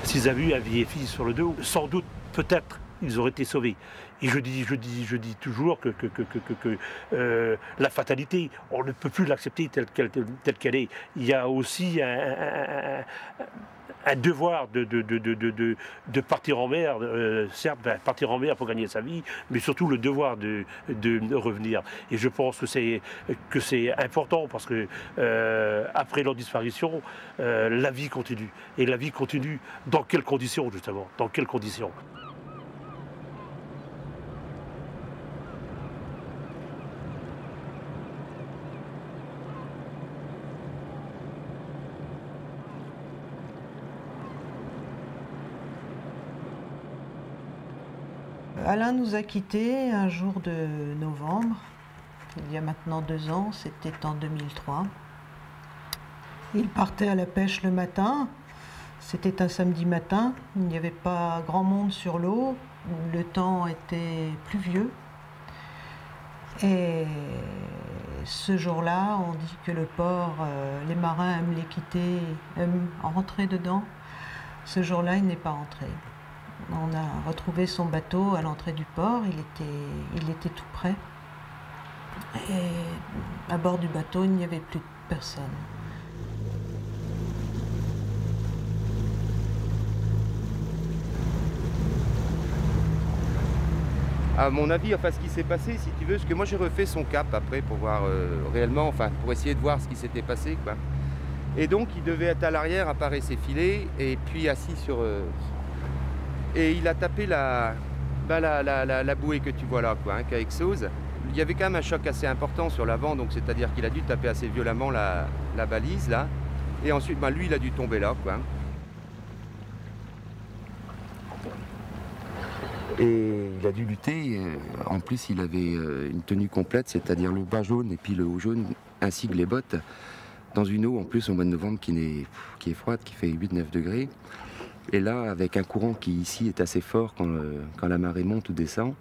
s'ils avaient eu un vieil sur le dos, sans doute, peut-être, ils auraient été sauvés. Et je dis toujours que la fatalité, on ne peut plus l'accepter telle qu'elle est. Il y a aussi un devoir de partir en mer, certes, partir en mer pour gagner sa vie, mais surtout le devoir de revenir. Et je pense que c'est important parce que après leur disparition, la vie continue. Et la vie continue dans quelles conditions, justement? Dans quelles conditions? Alain nous a quittés un jour de novembre, il y a maintenant 2 ans, c'était en 2003. Il partait à la pêche le matin, c'était un samedi matin, il n'y avait pas grand monde sur l'eau, le temps était pluvieux. Et ce jour-là, on dit que le port, les marins aiment les quitter, aiment rentrer dedans. Ce jour-là, il n'est pas rentré. On a retrouvé son bateau à l'entrée du port, il était tout près. Et à bord du bateau, il n'y avait plus de personne. À mon avis, enfin, ce qui s'est passé, si tu veux, parce que moi j'ai refait son cap après pour voir réellement, enfin pour essayer de voir ce qui s'était passé, quoi. Et donc il devait être à l'arrière, apparaître ses filets, et puis assis sur... et il a tapé la bouée que tu vois là, quoi, hein, qui a explosé. Il y avait quand même un choc assez important sur l'avant, donc c'est-à-dire qu'il a dû taper assez violemment la balise, là. Et ensuite, lui, il a dû tomber là, quoi. Et il a dû lutter. En plus, il avait une tenue complète, c'est-à-dire le bas jaune et puis le haut jaune, ainsi que les bottes, dans une eau, en plus, au mois de novembre, qui est froide, qui fait 8-9 degrés. Et là, avec un courant qui, ici, est assez fort quand la marée monte ou descend.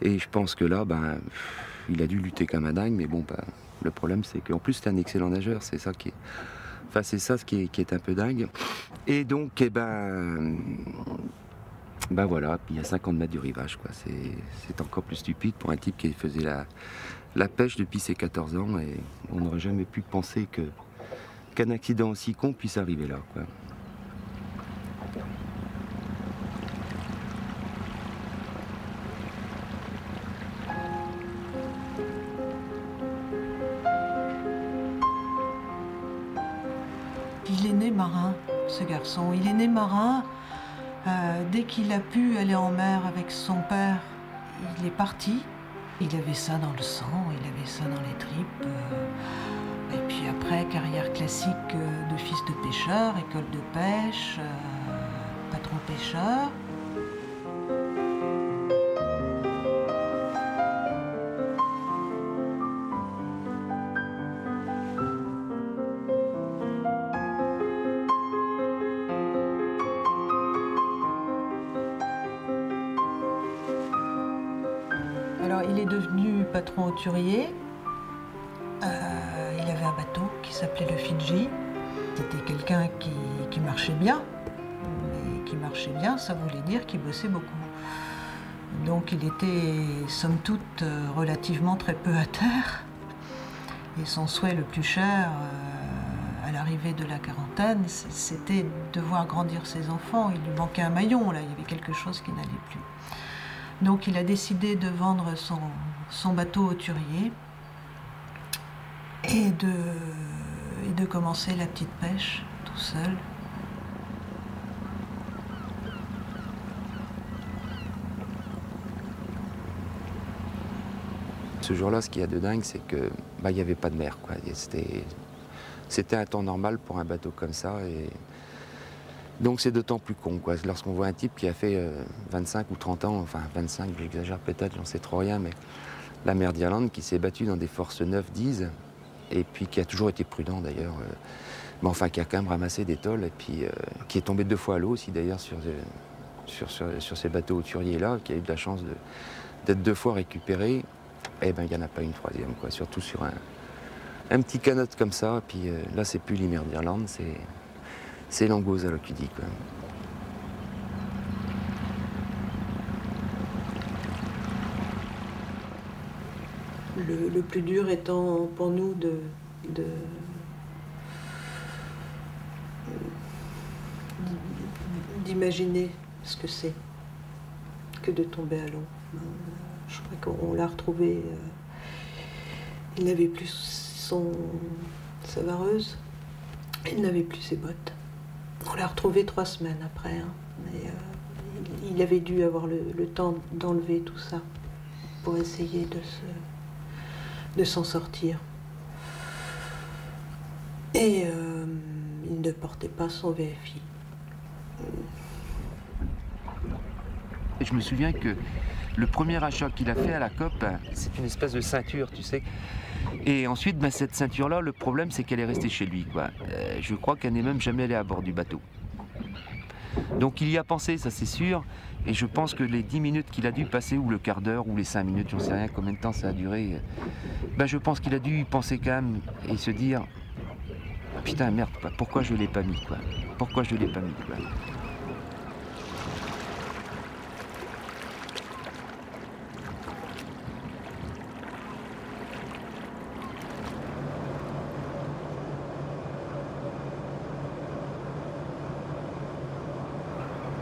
Et je pense que là, il a dû lutter comme un dingue, mais bon, le problème, c'est qu'en plus, c'est un excellent nageur, c'est ça qui est... Enfin, c'est ça ce qui est un peu dingue. Et donc, voilà, puis il y a 50 mètres du rivage, quoi. C'est encore plus stupide pour un type qui faisait la pêche depuis ses 14 ans, et on n'aurait jamais pu penser qu'un accident aussi con puisse arriver là, quoi. Il est né marin, ce garçon. Il est né marin. Dès qu'il a pu aller en mer avec son père, il est parti. Il avait ça dans le sang, il avait ça dans les tripes. Et puis après, carrière classique de fils de pêcheur, école de pêche, patron pêcheur. Alors, il est devenu patron hauturier. Il avait un bateau qui s'appelait le Fidji. C'était quelqu'un qui marchait bien. Mais qui marchait bien, ça voulait dire qu'il bossait beaucoup. Donc, il était, somme toute, relativement très peu à terre. Et son souhait le plus cher, à l'arrivée de la quarantaine, c'était de voir grandir ses enfants. Il lui manquait un maillon, là, il y avait quelque chose qui n'allait plus. Donc il a décidé de vendre son bateau hauturier et de commencer la petite pêche tout seul. Ce jour-là, ce qu'il y a de dingue, c'est que il n'y avait pas de mer, quoi. C'était un temps normal pour un bateau comme ça. Et donc c'est d'autant plus con, quoi. Lorsqu'on voit un type qui a fait 25 ou 30 ans, enfin 25, j'exagère peut-être, j'en sais trop rien, mais la mer d'Irlande qui s'est battue dans des forces 9-10, et puis qui a toujours été prudent d'ailleurs, mais enfin qui a quand même ramassé des tôles, et puis qui est tombé 2 fois à l'eau aussi d'ailleurs sur ces bateaux hauturiers-là, qui a eu de la chance d'être 2 fois récupéré, et ben il n'y en a pas une 3e, quoi, surtout sur un petit canot comme ça, puis là c'est plus les mers d'Irlande, c'est l'Anguosa là, qui dit, quoi. Le plus dur étant pour nous d'imaginer ce que c'est que de tomber à l'eau. Je crois qu'on l'a retrouvé. Il n'avait plus sa vareuse, il n'avait plus ses bottes. On l'a retrouvé 3 semaines après. Hein. Mais, il avait dû avoir le temps d'enlever tout ça pour essayer de s'en sortir. Et il ne portait pas son VFI. Et je me souviens que le premier achat qu'il a fait à la COP, c'est une espèce de ceinture, tu sais. Et ensuite, ben, cette ceinture-là, le problème, c'est qu'elle est restée chez lui, quoi. Je crois qu'elle n'est même jamais allée à bord du bateau. Donc il y a pensé, ça c'est sûr, et je pense que les 10 minutes qu'il a dû passer, ou le quart d'heure, ou les 5 minutes, j'en sais rien combien de temps ça a duré, ben, je pense qu'il a dû y penser quand même, et se dire, putain merde, quoi, pourquoi je l'ai pas mis, quoi. Pourquoi je l'ai pas mis, quoi.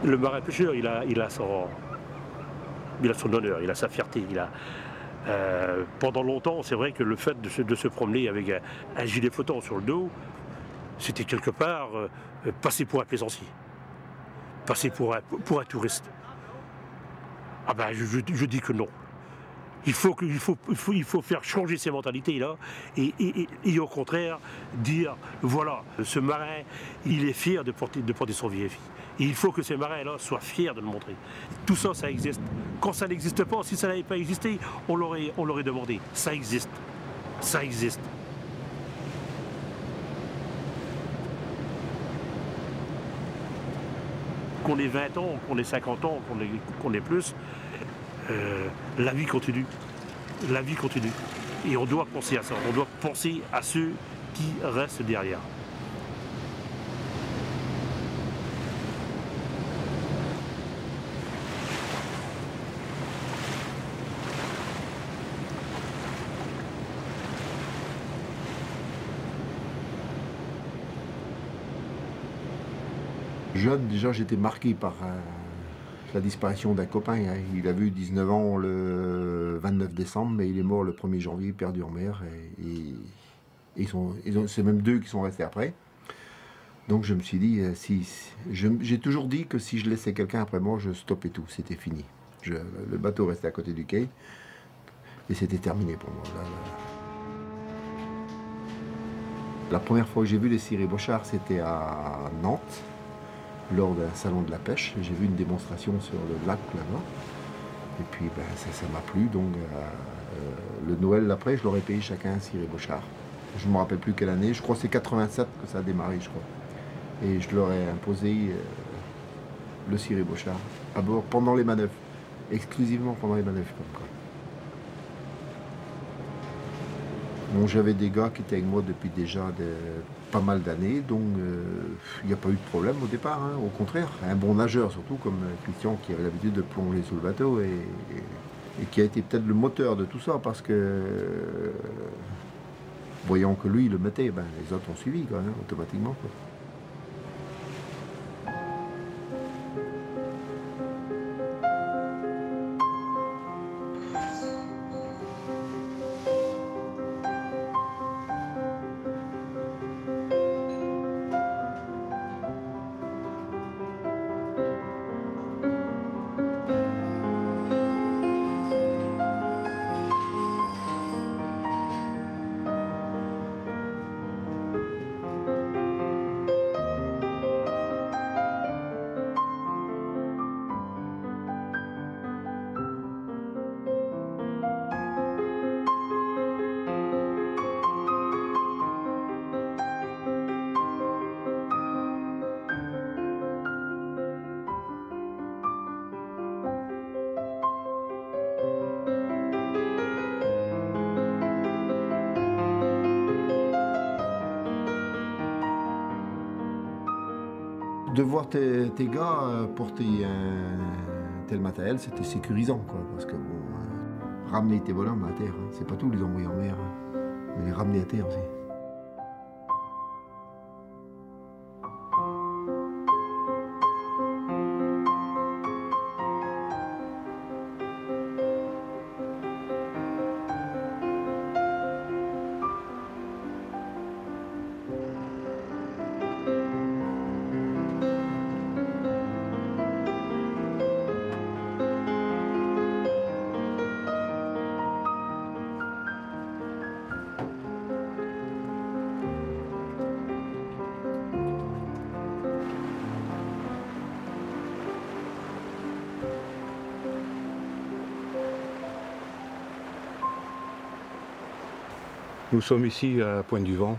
Le marin pêcheur, il a son honneur, il a sa fierté. Pendant longtemps, c'est vrai que le fait de se promener avec un gilet flottant sur le dos, c'était quelque part passer pour un plaisancier, passer pour un touriste. Ah ben, je dis que non. Il faut faire changer ces mentalités-là et au contraire dire, voilà, ce marin, il est fier de porter son VFI. Et il faut que ces marins-là soient fiers de le montrer. Tout ça, ça existe. Quand ça n'existe pas, si ça n'avait pas existé, on l'aurait demandé. Ça existe. Ça existe. Qu'on ait 20 ans, qu'on ait 50 ans, qu'on ait plus, la vie continue. La vie continue. Et on doit penser à ça. On doit penser à ceux qui restent derrière. Jeune, déjà, j'étais marqué par la disparition d'un copain. Il a eu 19 ans le 29 décembre, mais il est mort le 1er janvier, perdu en mer. C'est même 2 qui sont restés après. Donc je me suis dit, j'ai toujours dit que si je laissais quelqu'un après moi, je stoppais tout, c'était fini. Le bateau restait à côté du quai, et c'était terminé pour moi. La première fois que j'ai vu les cirés bochards, c'était à Nantes, lors d'un salon de la pêche. J'ai vu une démonstration sur le lac là-bas. Et puis ben, ça m'a plu. Donc le Noël d'après, je leur ai payé chacun un ciré bochard. Je ne me rappelle plus quelle année. Je crois que c'est 87 que ça a démarré, je crois. Et je leur ai imposé le ciré bochard à bord pendant les manœuvres. Exclusivement pendant les manœuvres. Bon, j'avais des gars qui étaient avec moi depuis déjà pas mal d'années, donc il n'y a pas eu de problème au départ, hein, au contraire. Un bon nageur surtout, comme Christian, qui avait l'habitude de plonger sous le bateau et qui a été peut-être le moteur de tout ça, parce que voyant que lui il le mettait, ben, les autres ont suivi quoi, hein, automatiquement. Quoi. De voir tes gars porter un tel matériel, c'était sécurisant, quoi, parce que bon, ramener tes bonhommes à terre. Hein. C'est pas tout les envoyer en mer, hein. Mais les ramener à terre aussi. Nous sommes ici à Pointe-du-Vent,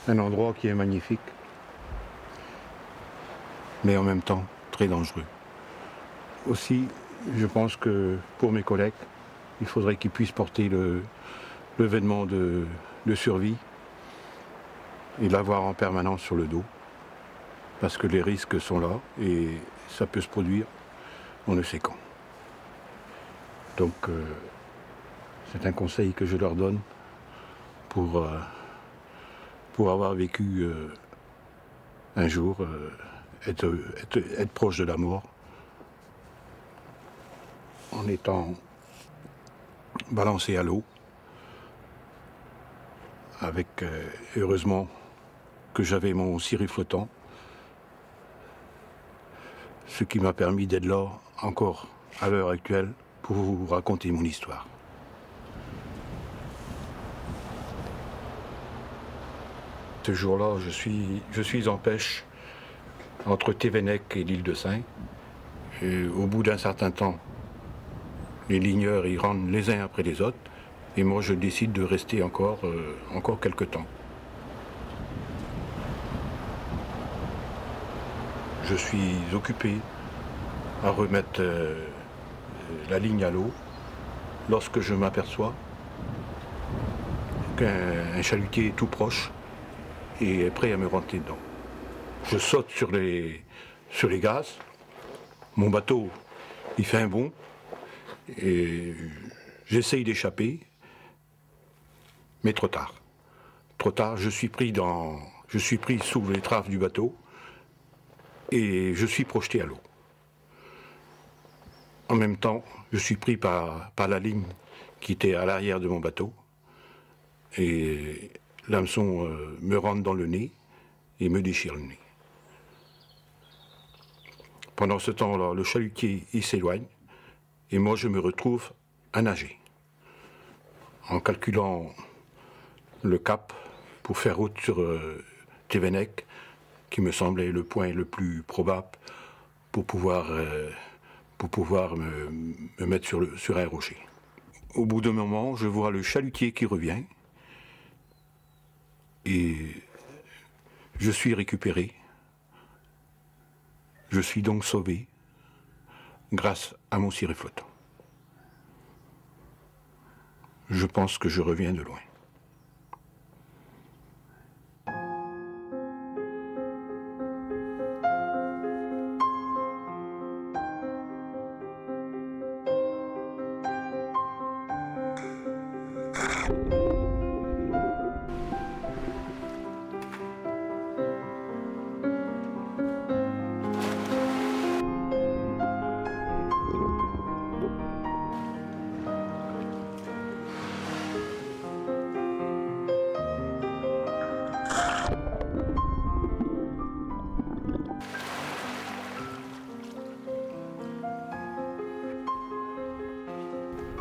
un endroit qui est magnifique, mais en même temps très dangereux. Aussi, je pense que pour mes collègues, il faudrait qu'ils puissent porter le vêtement de survie et l'avoir en permanence sur le dos, parce que les risques sont là et ça peut se produire, on ne sait quand. Donc, c'est un conseil que je leur donne pour avoir vécu un jour, être proche de la mort, en étant balancé à l'eau, avec, heureusement, que j'avais mon ciré flottant, ce qui m'a permis d'être là encore à l'heure actuelle pour vous raconter mon histoire. Ce jour-là, je suis en pêche entre Thévenec et l'île de Sein. Et au bout d'un certain temps, les ligneurs y rentrent les uns après les autres. Et moi, je décide de rester encore quelques temps. Je suis occupé à remettre la ligne à l'eau lorsque je m'aperçois qu'un chalutier est tout proche et est prêt à me rentrer dedans. Je saute sur les gaz, mon bateau il fait un bond et j'essaye d'échapper, mais trop tard. Trop tard, je suis pris sous l'étrave du bateau et je suis projeté à l'eau. En même temps, je suis pris par la ligne qui était à l'arrière de mon bateau et l'hameçon me rentre dans le nez et me déchire le nez. Pendant ce temps-là, le chalutier il s'éloigne et moi je me retrouve à nager. En calculant le cap pour faire route sur Thévenec, qui me semblait le point le plus probable pour pouvoir me mettre sur un rocher. Au bout d'un moment, je vois le chalutier qui revient et je suis récupéré. Je suis donc sauvé grâce à mon ciré flottant. Je pense que je reviens de loin.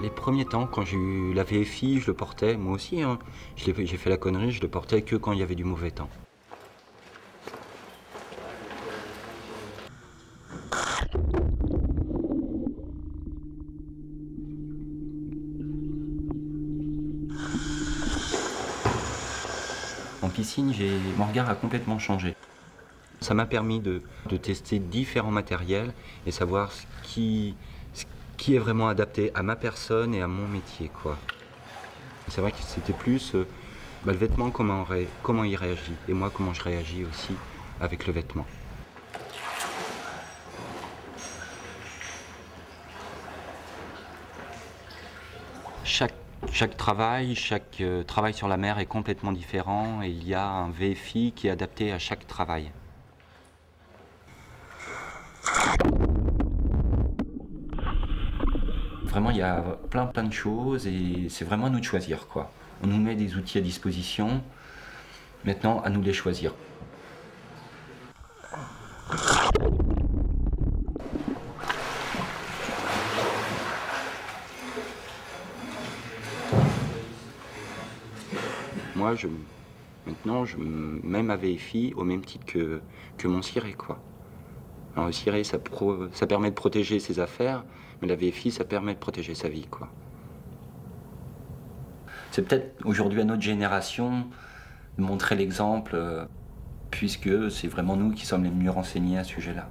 Les premiers temps, quand j'ai eu la VFI, je le portais, moi aussi, hein. J'ai fait la connerie, je le portais que quand il y avait du mauvais temps. En piscine, mon regard a complètement changé. Ça m'a permis de tester différents matériels et savoir ce qui est vraiment adapté à ma personne et à mon métier, quoi. C'est vrai que c'était plus le vêtement, comment il réagit, et moi comment je réagis aussi avec le vêtement. Chaque travail sur la mer est complètement différent et il y a un VFI qui est adapté à chaque travail. Vraiment, il y a plein de choses et c'est vraiment à nous de choisir, quoi. On nous met des outils à disposition, maintenant à nous de les choisir. Moi, maintenant, je mets ma VFI au même titre que mon ciré, quoi. Alors, le ciré, ça permet de protéger ses affaires, mais la VFI, ça permet de protéger sa vie, quoi. C'est peut-être aujourd'hui à notre génération de montrer l'exemple, puisque c'est vraiment nous qui sommes les mieux renseignés à ce sujet-là.